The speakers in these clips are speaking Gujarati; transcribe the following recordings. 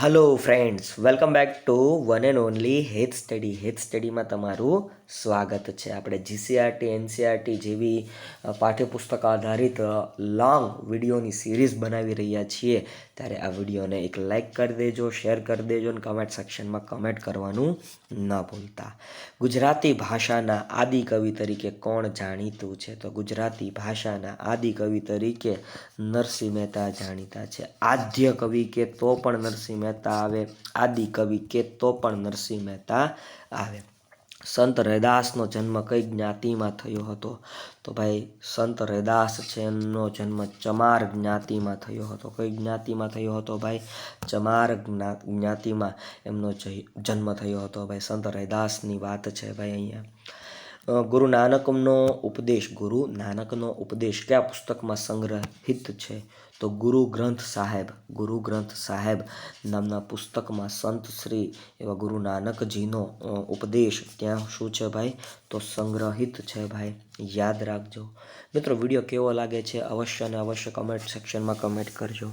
Hello friends, welcome back to one and only heth study. હેથ સ્ટડીમાં તમારું સ્વાગત છે. આપણે જીસીઆરટી એનસીઆરટી જેવી પાઠ્યપુસ્તક આધારિત લોંગ વિડીયોની સિરીઝ બનાવી રહ્યા છીએ. ત્યારે આ વિડીયોને એક લાઇક કરી દેજો, શેર કરી દેજો અને કમેન્ટ સેક્શનમાં કમેન્ટ કરવાનું ન ભૂલતા. ગુજરાતી ભાષાના આદિ કવિ તરીકે કોણ જાણીતું છે? તો ગુજરાતી ભાષાના આદિ કવિ તરીકે નરસિંહ મહેતા જાણીતા છે. આદ્ય કવિ કે તો પણ નરસિંહ મહેતા આવે, આદિ કવિ કે તો પણ નરસિંહ મહેતા આવે. સંત રૈદાસનો જન્મ કઈ જ્ઞાતિમાં થયો હતો? તો ભાઈ સંત રૈદાસ છે એમનો જન્મ ચમાર જ્ઞાતિમાં થયો હતો. કઈ જ્ઞાતિમાં થયો હતો ભાઈ? ચમાર જ્ઞાતિમાં એમનો જન્મ થયો હતો. ભાઈ સંત રૈદાસની વાત છે ભાઈ અહીંયા. ગુરુ નાનકનો ઉપદેશ કયા પુસ્તકમાં સંગ્રહિત છે? તો ગુરુ ગ્રંથ સાહેબ નામના પુસ્તકમાં સંત શ્રી એવા ગુરુ નાનકજીનો ઉપદેશ ત્યાં શું છે ભાઈ? તો સંગ્રહિત છે ભાઈ, યાદ રાખજો. મિત્રો, વિડીયો કેવો લાગે છે અવશ્ય અને અવશ્ય કમેન્ટ સેક્શનમાં કમેન્ટ કરજો.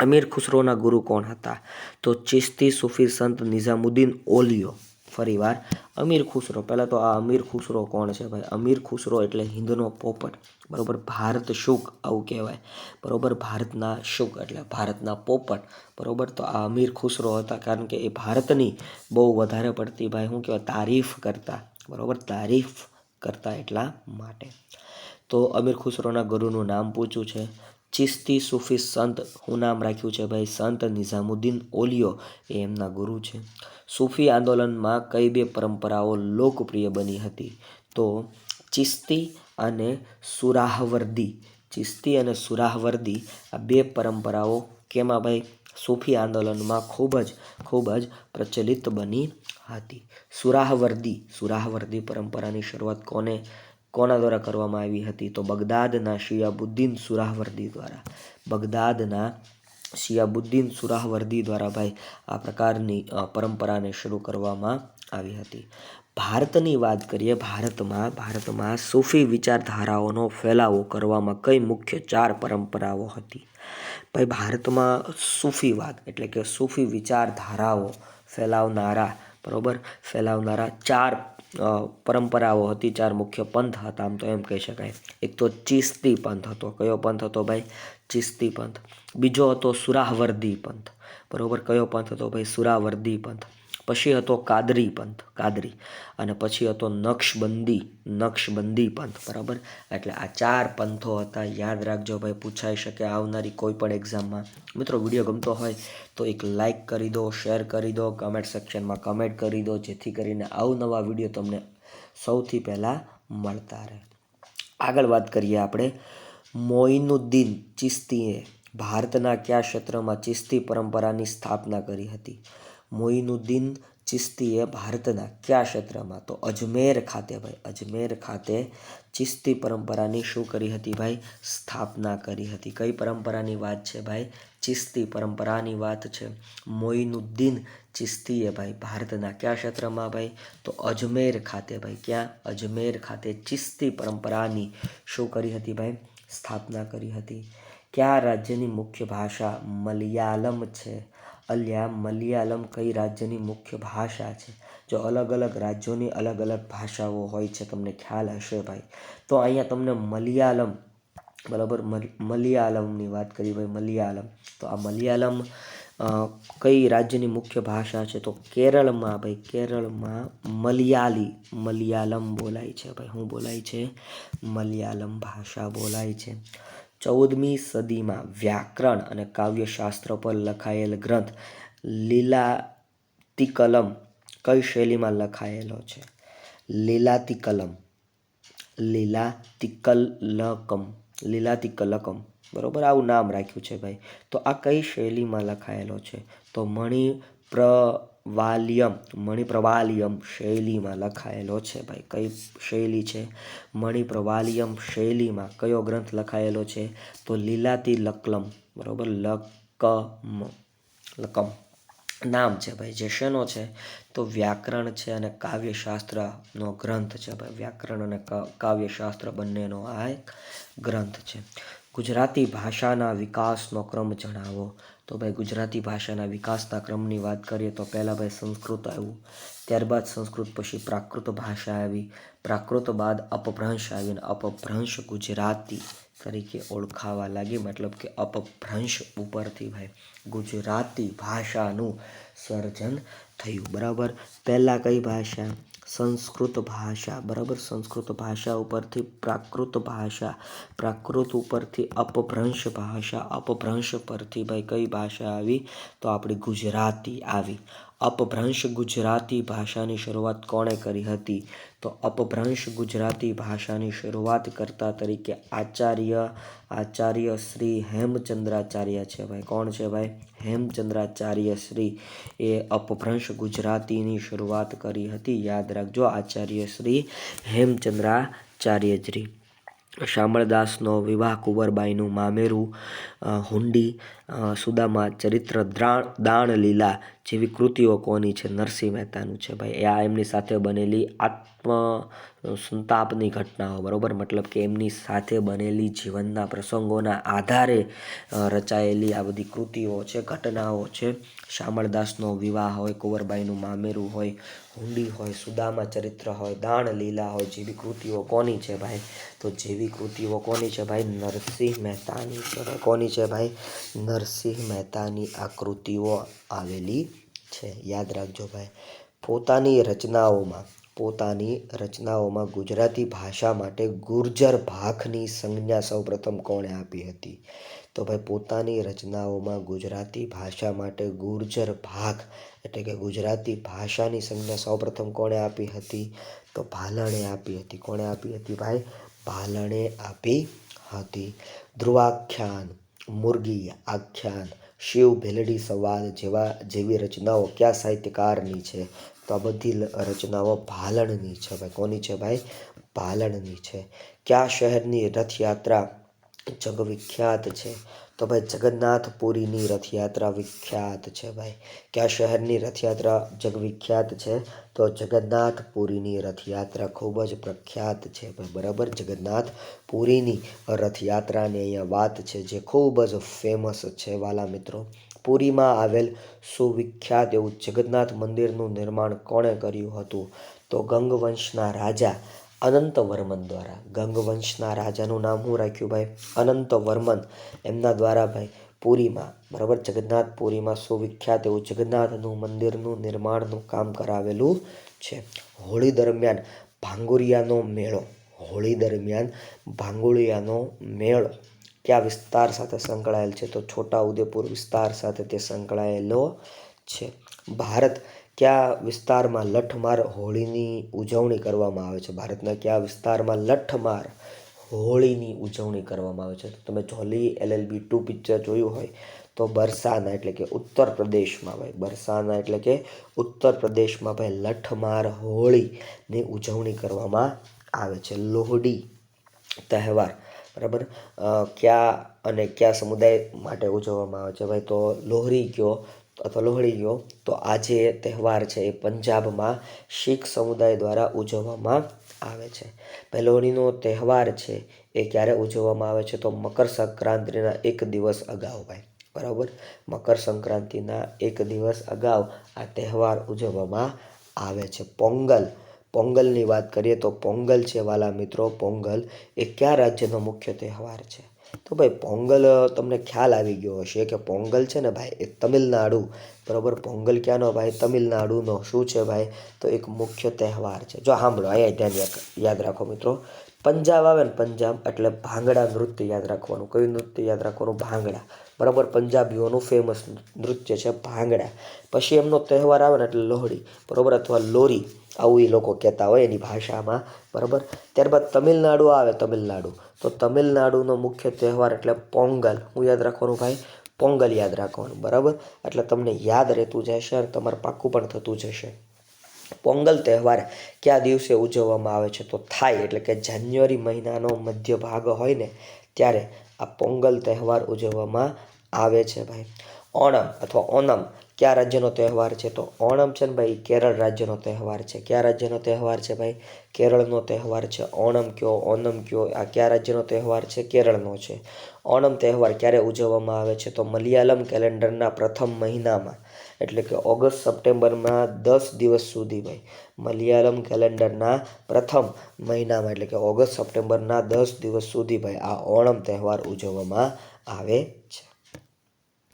અમીર ખુસરોના ગુરુ કોણ હતા? તો ચિશ્તી સૂફી સંત નિઝામુદ્દીન ઓલિયો. ફરીવાર, અમીર ખુસરો. પહેલાં તો આ અમીર ખુસરો કોણ છે ભાઈ? અમીર ખુસરો એટલે હિન્દનો પોપટ, બરોબર. ભારત શુક આવું કહેવાય, બરોબર. ભારતના શુક એટલે ભારતના પોપટ, બરોબર. તો આ અમીર ખુસરો હતા, કારણ કે એ ભારતની બહુ વધારે પડતી ભાઈ શું કહેવાય તારીફ કરતા, બરોબર. તારીફ કરતા એટલા માટે. તો અમીર ખુસરોના ગુરુનું નામ પૂછ્યું છે. ચિશ્તી સૂફી સંત શું નામ રાખ્યું છે ભાઈ? સંત નિઝામુદ્દીન ઓલિયો એ એમના ગુરુ છે. સૂફી આંદોલનમાં કઈ બે પરંપરાઓ લોકપ્રિય બની હતી? તો ચિશ્તી અને સુરાહવર્દી. ચિશ્તી અને સુરાહવર્દી આ બે પરંપરાઓ કેમાં ભાઈ? સૂફી આંદોલનમાં ખૂબ જ પ્રચલિત બની હતી. સુરાહવર્દી પરંપરાની શરૂઆત કોના દ્વારા કરવામાં આવી હતી? તો બગદાદના શિયાબુદ્દીન સુરાહવર્દી દ્વારા. બગદાદના શિયાબુદ્દીન સુરાહવર્દી દ્વારા ભાઈ આ પ્રકારની પરંપરાને શરૂ કરવામાં આવી હતી. ભારતની વાત કરીએ. ભારતમાં સૂફી વિચારધારાઓનો ફેલાવો કરવામાં કઈ મુખ્ય 4 પરંપરાઓ હતી? ભાઈ ભારતમાં સૂફીવાદ એટલે કે સૂફી વિચારધારાઓ ફેલાવનારા 4 પરંપરાઓ હતી, 4 મુખ્ય પંથ હતા, આમ તો એમ કહી શકાય. એક તો ચિશ્તી પંથ હતો. કયો પંથ હતો ભાઈ? ચિશ્તી પંથ. બીજો હતો સુરાહવર્દી પંથ, બરોબર. કયો પંથ હતો ભાઈ? સુરાહવર્દી પંથ. પછી હતો કાદરી પંથ, અને પછી હતો નક્શબંધી પંથ, બરાબર. એટલે આ 4 પંથો હતા, યાદ રાખજો ભાઈ, પૂછાઈ શકે આવનારી કોઈ પણ એક્ઝામમાં. મિત્રો, વિડીયો ગમતો હોય તો એક લાઇક કરી દો, શેર કરી દો, કમેન્ટ સેક્શનમાં કમેન્ટ કરી દો, જેથી કરીને અવનવા વિડીયો તમને સૌથી પહેલાં મળતા રહે. આગળ વાત કરીએ આપણે. મોઇનુદ્દીન ચિશ્તીએ ભારતના કયા ક્ષેત્રમાં ચિશ્તી પરંપરાની સ્થાપના કરી હતી? મોઇનુદ્દીન ચિશ્તીએ ભારતના કયા ક્ષેત્રમાં? તો અજમેર ખાતે ભાઈ, અજમેર ખાતે ચિશ્તી પરંપરાની શું કરી હતી ભાઈ? સ્થાપના કરી હતી. કઈ પરંપરાની વાત છે ભાઈ? ચિશ્તી પરંપરાની વાત છે. મોઇનુદ્દીન ચિશ્તીએ ભાઈ ભારતના કયા ક્ષેત્રમાં ભાઈ? તો અજમેર ખાતે ભાઈ. ક્યાં? અજમેર ખાતે ચિશ્તી પરંપરાની શું કરી હતી ભાઈ? સ્થાપના કરી હતી. કયા રાજ્યની મુખ્ય ભાષા મલયાલમ છે? મલયાલમ કઈ રાજ્યની મુખ્ય ભાષા છે? જો અલગ અલગ રાજ્યોની અલગ અલગ ભાષાઓ હોય છે, તમને ખ્યાલ હશે ભાઈ. તો અહીંયા તમને મલયાલમ, બરાબર, મલયાલમની વાત કરી ભાઈ, મલયાલમ. તો આ મલયાલમ કઈ રાજ્યની મુખ્ય ભાષા છે? તો કેરળમાં ભાઈ, કેરળમાં મલયાલમ બોલાય છે ભાઈ. શું બોલાય છે? મલયાલમ ભાષા બોલાય છે. 14મી સદીમાં વ્યાકરણ અને કાવ્યશાસ્ત્ર પર લખાયેલ ગ્રંથ લીલાતિકલમ કઈ શૈલીમાં લખાયેલો છે? લીલાતિકલકમ, બરોબર, આવું નામ રાખ્યું છે ભાઈ. તો આ કઈ શૈલીમાં લખાયેલો છે? તો મણિપ્રવાલ્યમ શૈલીમાં લખાયેલો છે ભાઈ. કઈ શૈલી છે? મણિપ્રવાલ્યમ શૈલીમાં કયો ગ્રંથ લખાયેલો છે? તો લીલાતિલકમ, બરોબર. લકમ નામ છે ભાઈ. જે શેનો છે? તો વ્યાકરણ છે અને કાવ્યશાસ્ત્રનો ગ્રંથ છે ભાઈ. વ્યાકરણ અને કાવ્યશાસ્ત્ર બંનેનો આ એક ગ્રંથ છે. ગુજરાતી ભાષાના વિકાસનો ક્રમ જણાવો. તો ભાઈ ગુજરાતી ભાષાના વિકાસના ક્રમની વાત કરીએ તો પહેલાં ભાઈ સંસ્કૃત આવ્યું, ત્યારબાદ સંસ્કૃત પછી પ્રાકૃત ભાષા આવી, પ્રાકૃત બાદ અપભ્રંશ આવીને અપભ્રંશ ગુજરાતી તરીકે ઓળખાવા લાગી, મતલબ કે અપભ્રંશ ઉપરથી ભાઈ ગુજરાતી ભાષાનું સર્જન થયું. બરાબર, પહેલાં કઈ ભાષા? સંસ્કૃત ભાષા. બરાબર, સંસ્કૃત ભાષા ઉપરથી પ્રાકૃત ભાષા, પ્રાકૃત ઉપરથી અપભ્રંશ ભાષા, અપભ્રંશ પરથી ભાઈ કઈ ભાષા આવી? તો આપણી ગુજરાતી આવી. અપભ્રંશ ગુજરાતી ભાષાની શરૂઆત કોણે કરી હતી? તો અપભ્રંશ ગુજરાતી ભાષાની શરૂઆત કરતા તરીકે આચાર્ય શ્રી હેમચંદ્રાચાર્ય છે ભાઈ. કોણ છે ભાઈ? હેમચંદ્રાચાર્ય શ્રી એ અપભ્રંશ ગુજરાતીની શરૂઆત કરી હતી. યાદ રાખજો, આચાર્ય શ્રી હેમચંદ્રાચાર્યશ્રી. શામળદાસનો વિવાહ, કુંવરબાઈનું મામેરું, હુંડી, સુદામા ચરિત્ર, દાણલીલા જેવી કૃતિઓ કોની છે? નરસિંહ મહેતાનું છે ભાઈ. આ એમની સાથે બનેલી સંતાપની ઘટનાઓ, બરાબર, મતલબ કે એમની સાથે બનેલી જીવનના પ્રસંગોના આધારે રચાયેલી આ બધી કૃતિઓ છે, ઘટનાઓ છે. શામળદાસનો વિવાહ હોય, કુંવરબાઈનું મામેરું હોય, હુંડી હોય, સુદામા ચરિત્ર હોય, દાણલીલા હોય જેવી કૃતિઓ કોની છે ભાઈ? તો જેવી કૃતિઓ કોની છે ભાઈ? નરસિંહ મહેતાની છે. કોની છે ભાઈ? નરસિંહ મહેતાની આ કૃતિઓ આવેલી છે. યાદ રાખજો ભાઈ. પોતાની રચનાઓમાં ગુજરાતી ભાષા માટે ગુર્જર ભાખની સંજ્ઞા સૌપ્રથમ કોણે આપી હતી? તો ભાઈ પોતાની રચનાઓમાં ગુજરાતી ભાષા માટે ગુર્જર ભાખ એટલે કે ગુજરાતી ભાષાની સંજ્ઞા સૌપ્રથમ કોણે આપી હતી? તો ભાલણે આપી હતી. કોણે આપી હતી ભાઈ? ભાલણે આપી હતી. ધ્રુવાખ્યાન, મુરગી આખ્યાન, શિવ ભેલડી સંવાદ જેવી રચનાઓ કયા સાહિત્યકારની છે? તો આ બધી રચનાઓ ભાલણની છે ભાઈ. કોની છે ભાઈ? ભાલણની છે. કયા શહેરની રથયાત્રા જગવિખ્યાત છે? તો ભાઈ જગન્નાથપુરીની રથયાત્રા વિખ્યાત છે ભાઈ. કયા શહેરની રથયાત્રા જગવિખ્યાત છે? તો જગન્નાથપુરીની રથયાત્રા ખૂબ જ પ્રખ્યાત છે ભાઈ. બરાબર, જગન્નાથપુરીની રથયાત્રાની અહીંયા વાત છે જે ખૂબ જ ફેમસ છે વાલા મિત્રો. પુરીમાં આવેલ સુવિખ્યાત એવું જગન્નાથ મંદિરનું નિર્માણ કોણે કર્યું હતું? તો ગંગવંશના રાજા અનંતવર્મન દ્વારા. ગંગવંશના રાજાનું નામ શું રાખ્યું ભાઈ? અનંતવર્મન. એમના દ્વારા ભાઈ પુરીમાં, બરાબર, જગન્નાથપુરીમાં સુવિખ્યાત એવું જગન્નાથનું મંદિરનું નિર્માણનું કામ કરાવેલું છે. હોળી દરમિયાન ભાંગુળિયાનો મેળો કયા વિસ્તાર સાથે સંકળાયેલ છે? તો છોટાઉદેપુર વિસ્તાર સાથે તે સંકળાયેલો છે. ભારત કયા વિસ્તારમાં લઠમાર હોળીની ઉજવણી કરવામાં આવે છે? ભારતના કયા વિસ્તારમાં લઠમાર હોળીની ઉજવણી કરવામાં આવે છે? તો તમે જોલી LLB 2 પિક્ચર જોયું હોય તો બરસાના એટલે કે ઉત્તર પ્રદેશમાં ભાઈ, બરસાના એટલે કે ઉત્તર પ્રદેશમાં ભાઈ લઠમાર હોળીની ઉજવણી કરવામાં આવે છે. લોહડી તહેવાર, બરાબર, કયા સમુદાય માટે ઉજવવામાં આવે છે ભાઈ? તો લોહડી કયો તો આ જે તહેવાર છે એ પંજાબમાં શીખ સમુદાય દ્વારા ઉજવવામાં આવે છે. લોહડીનો તહેવાર છે એ ક્યારે ઉજવવામાં આવે છે? તો મકર સંક્રાંતિના એક દિવસ અગાઉ ભાઈ. બરાબર, મકર સંક્રાંતિના એક દિવસ અગાઉ આ તહેવાર ઉજવવામાં આવે છે. પોંગલની વાત કરીએ તો પોંગલ છે વાલા મિત્રો, પોંગલ એ કયા રાજ્યનો મુખ્ય તહેવાર છે? તો ભાઈ પોંગલ તમને ખ્યાલ આવી ગયો હશે કે પોંગલ છે ને ભાઈ એ તમિલનાડુ, બરાબર, પોંગલ ક્યાંનો ભાઈ? તમિલનાડુનો શું છે ભાઈ? તો એક મુખ્ય તહેવાર છે. જો સાંભળો, અહીંયા ધ્યાન યાદ રાખો મિત્રો. પંજાબ આવે ને, પંજાબ એટલે ભાંગડા નૃત્ય યાદ રાખવાનું. કયું નૃત્ય યાદ રાખવાનું? ભાંગડા. બરાબર, પંજાબીઓનું ફેમસ નૃત્ય છે ભાંગડા. પછી એમનો તહેવાર આવે ને એટલે લોહડી, બરાબર, અથવા લોરી આવું એ લોકો કહેતા હોય એની ભાષામાં, બરાબર. ત્યારબાદ તમિલનાડુ આવે, તો તમિલનાડુનો મુખ્ય તહેવાર એટલે પોંગલ. શું યાદ રાખવાનું ભાઈ? પોંગલ યાદ રાખવાનું, બરાબર. એટલે તમને યાદ રહેતું જશે અને તમારે પાક્કું પણ થતું જશે. પોંગલ તહેવાર કયા દિવસે ઉજવવામાં આવે છે? તો થાય એટલે કે જાન્યુઆરી મહિનાનો મધ્ય ભાગ હોય ને ત્યારે આ પોંગલ તહેવાર ઉજવવામાં આવે છે ભાઈ. ઓણમ અથવા ઓનમ કયા રાજ્યનો તહેવાર છે? તો ઓણમ છે ને ભાઈ કેરળ રાજ્યનો તહેવાર છે. કયા રાજ્યનો તહેવાર છે ભાઈ? કેરળનો તહેવાર છે. ઓણમ કયો, ઓનમ કયો, આ કયા રાજ્યનો તહેવાર છે? કેરળનો છે. ઓણમ તહેવાર ક્યારે ઉજવવામાં આવે છે? તો મલયાલમ કેલેન્ડરના પ્રથમ મહિનામાં, એટલે કે ઓગસ્ટ સપ્ટેમ્બરમાં 10 દિવસ સુધી ભાઈ, મલયાલમ કેલેન્ડરના પ્રથમ મહિનામાં એટલે કે ઓગસ્ટ સપ્ટેમ્બરના 10 દિવસ સુધી ભાઈ આ ઓણમ તહેવાર ઉજવવામાં આવે છે.